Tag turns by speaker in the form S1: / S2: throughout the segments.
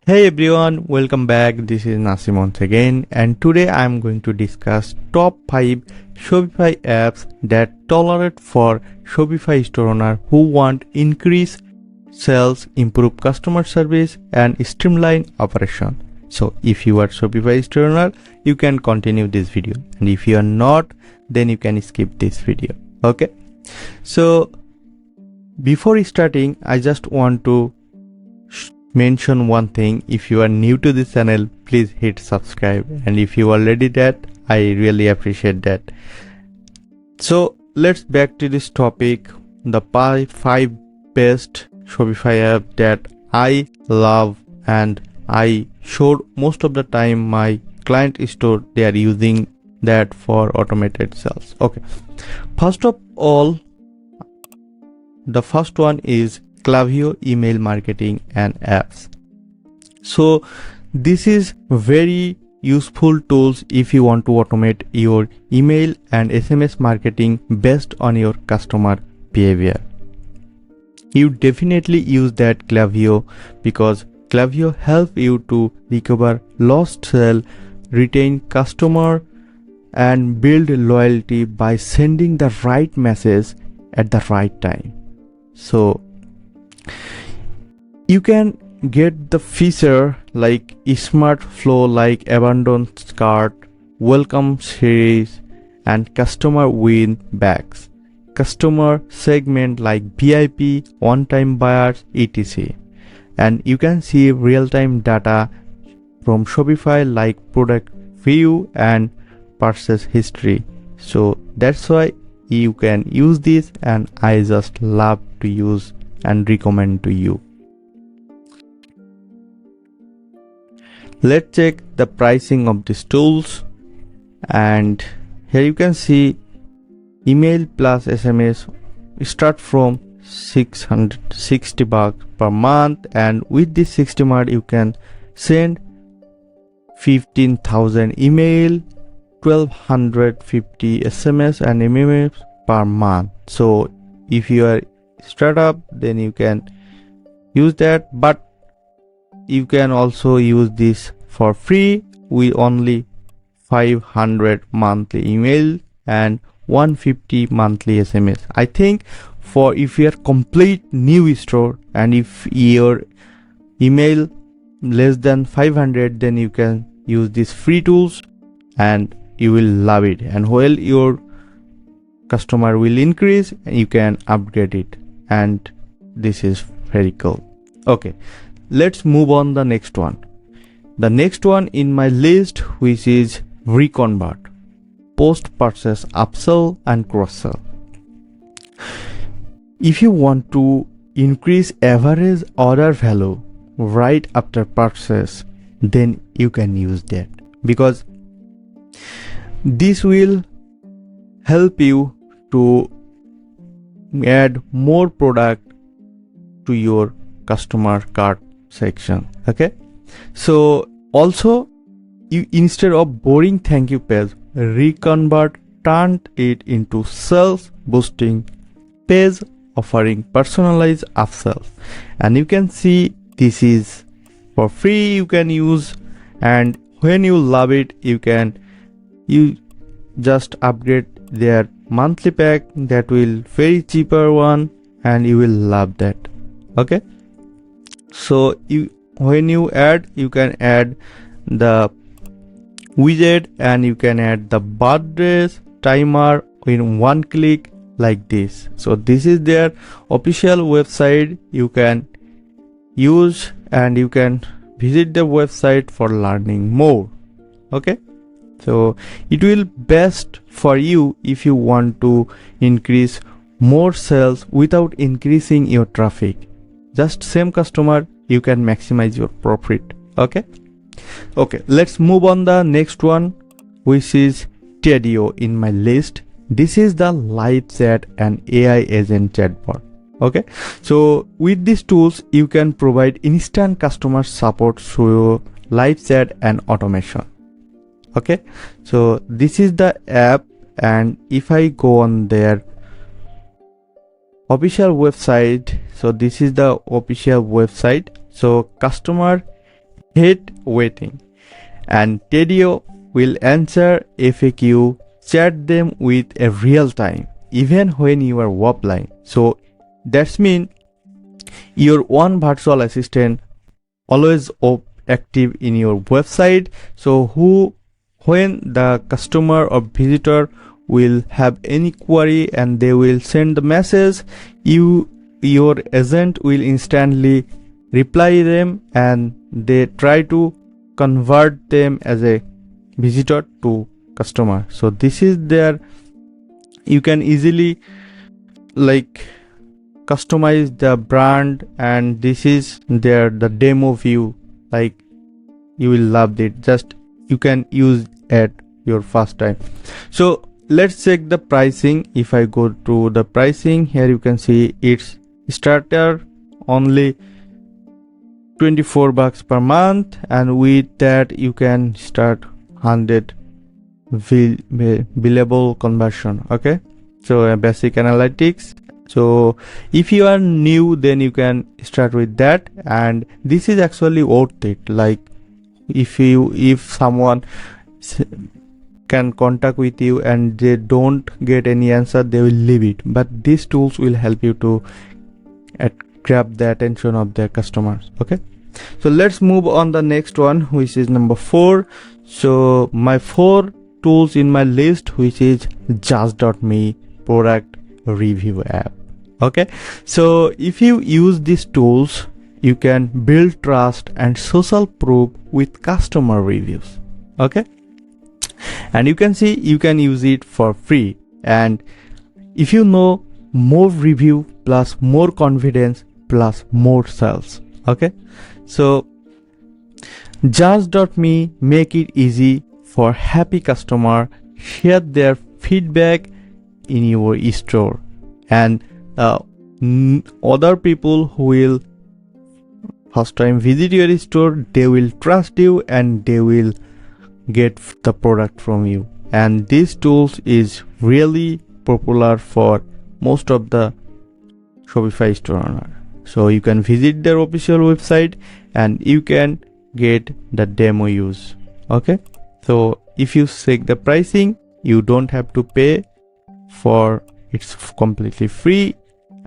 S1: Hey everyone, welcome back. This is Nasim once again, and today I am going to discuss top 5 Shopify apps that tolerate for Shopify store owner who want increase sales, improve customer service and streamline operation. So if you are Shopify store owner, you can continue this video, and if you are not, then you can skip this video. Okay? So before starting, I just want to mention one thing. If you are new to this channel, please hit subscribe, and if you already that, I really appreciate that. So let's back to this topic, the 5 best Shopify app that I love and I showed most of the time my client store they are using that for automated sales. Okay, first of all, the first one is Klaviyo email marketing and apps. So this is very useful tools if you want to automate your email and SMS marketing based on your customer behavior. You definitely use that Klaviyo because Klaviyo help you to recover lost sale, retain customer and build loyalty by sending the right message at the right time. So you can get the feature like smart flow like abandoned cart, welcome series and customer win backs, customer segment like VIP, one-time buyers, etc. And you can see real-time data from Shopify like product view and purchase history. So that's why you can use this, and I just love to use and recommend to you. Let's check the pricing of these tools, and here you can see email plus SMS start from $660 per month, and with this 60 month you can send 15,000 email, 1250 SMS and MMS per month. So if you are startup, then you can use that, but you can also use this for free with only 500 monthly email and 150 monthly SMS. I think for if you are complete new store and if your email less than 500, then you can use these free tools and you will love it. And while your customer will increase, you can upgrade it, and this is very cool. Okay, let's move on the next one. The next one in my list, which is Reconvert, post purchase upsell and cross sell. If you want to increase average order value right after purchase, then you can use that, because this will help you to add more product to your customer cart section. Okay, so also you, instead of boring thank you page, Reconvert turned it into sales boosting page offering personalized upsells, and you can see this is for free, you can use, and when you love it, you just upgrade their monthly pack, that will very cheaper one, and you will love that. Okay, so when you add, you can add the widget and you can add the birthdays timer in one click like this. So this is their official website, you can use, and you can visit the website for learning more. Okay, so it will best for you if you want to increase more sales without increasing your traffic. Just same customer, you can maximize your profit. Okay, let's move on the next one, which is Tedio in my list. This is the live chat and AI agent chatbot. Okay, so with these tools you can provide instant customer support through live chat and automation. Okay, so this is the app, and if I go on their official website, so this is the official website. So customer hate waiting. And Tedio will answer FAQ, chat them with a real time, even when you are offline. So that's mean your one virtual assistant always active in your website. So when the customer or visitor will have any query and they will send the message, your agent will instantly reply them and they try to convert them as a visitor to customer. So this is there, you can easily like customize the brand, and this is there the demo view, like you will love it. Just you can use at your first time. So let's check the pricing. If I go to the pricing, here you can see it's starter only $24 per month, and with that you can start 100 billable conversion. Okay, so basic analytics. So if you are new, then you can start with that, and this is actually worth it. Like if someone can contact with you and they don't get any answer, they will leave it, but these tools will help you to grab the attention of their customers. Okay, so let's move on the next one, which is number 4. So my 4 tools in my list, which is Just.me product review app. Okay, so if you use these tools, you can build trust and social proof with customer reviews. Okay, and you can see you can use it for free, and if you know, more review plus more confidence plus more sales. Okay, so Just.me make it easy for happy customer share their feedback in your store, and other people who will first time visit your store, they will trust you and they will get the product from you. And these tools is really popular for most of the Shopify store owner. So you can visit their official website and you can get the demo use. Okay, so if you check the pricing, you don't have to pay for, it's completely free,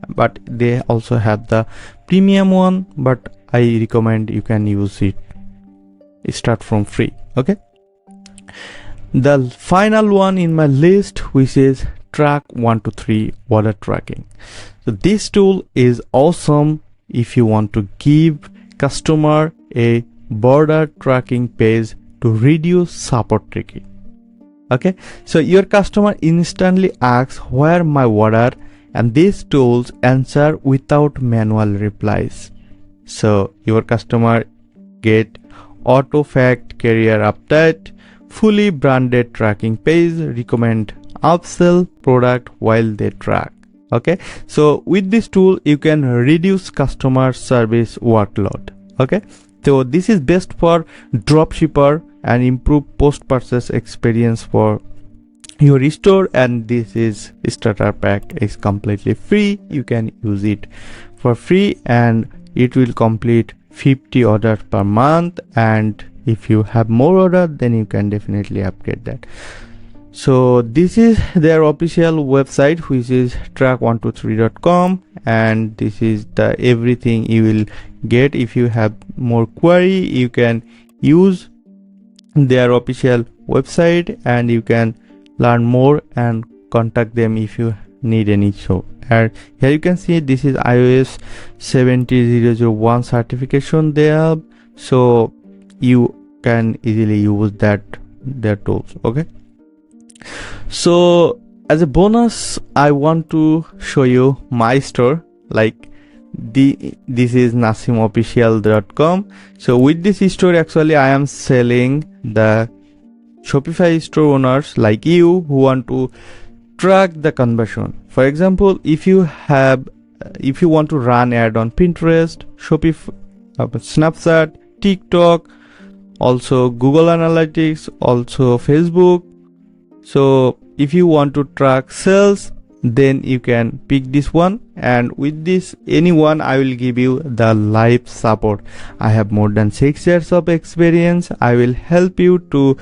S1: but they also have the premium one, but I recommend you can use it, start from free. Okay, the final one in my list, which is Track123 order tracking. So this tool is awesome if you want to give customer a border tracking page to reduce support ticket. Okay, so your customer instantly asks where my order, and these tools answer without manual replies. So your customer get auto fact carrier update, fully branded tracking page, recommend upsell product while they track. Okay, so with this tool you can reduce customer service workload. Okay, so this is best for dropshipper and improve post purchase experience for your store, and this is starter pack is completely free. You can use it for free and it will complete 50 orders per month, and if you have more order then you can definitely upgrade that. So this is their official website, which is track123.com, and this is the everything you will get. If you have more query, you can use their official website and you can learn more and contact them if you need any. So and here you can see this is iOS 17001 certification they have, so you can easily use that their tools. Okay, so as a bonus I want to show you my store. Like this is nasimofficial.com. so with this store actually I am selling the Shopify store owners like you who want to track the conversion. For example, if you want to run ad on Pinterest, Shopify, Snapchat, TikTok, also Google Analytics, also Facebook. So if you want to track sales, then you can pick this one, and with this anyone I will give you the live support. I have more than 6 years of experience. I will help you to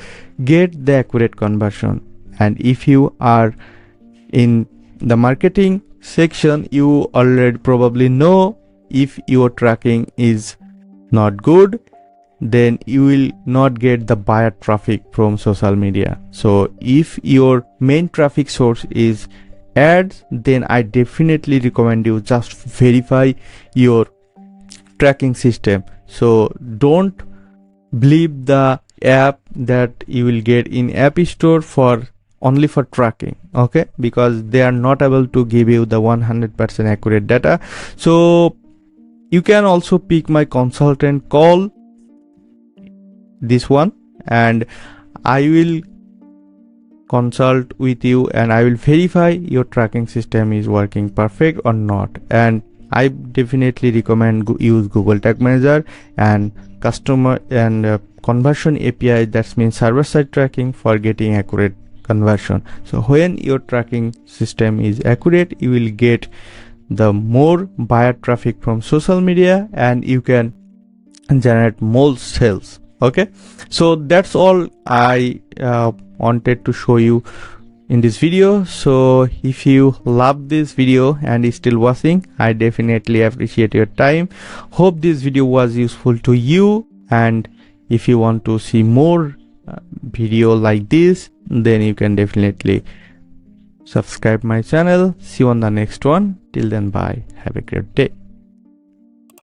S1: get the accurate conversion. And if you are in the marketing section, you already probably know if your tracking is not good, then you will not get the buyer traffic from social media. So if your main traffic source is ads, then I definitely recommend you just verify your tracking system. So don't believe the app that you will get in app store for only for tracking, okay, because they are not able to give you the 100% accurate data. So you can also pick my consultant call, this one, and I will consult with you and I will verify your tracking system is working perfect or not. And I definitely recommend use Google Tag Manager and customer and conversion API, that means server side tracking, for getting accurate conversion. So when your tracking system is accurate, you will get the more buyer traffic from social media and you can generate more sales. Okay, so that's all I wanted to show you in this video. So if you love this video and is still watching, I definitely appreciate your time. Hope this video was useful to you, and if you want to see more video like this, then you can definitely subscribe my channel. See you on the next one. Till then, bye, have a great day.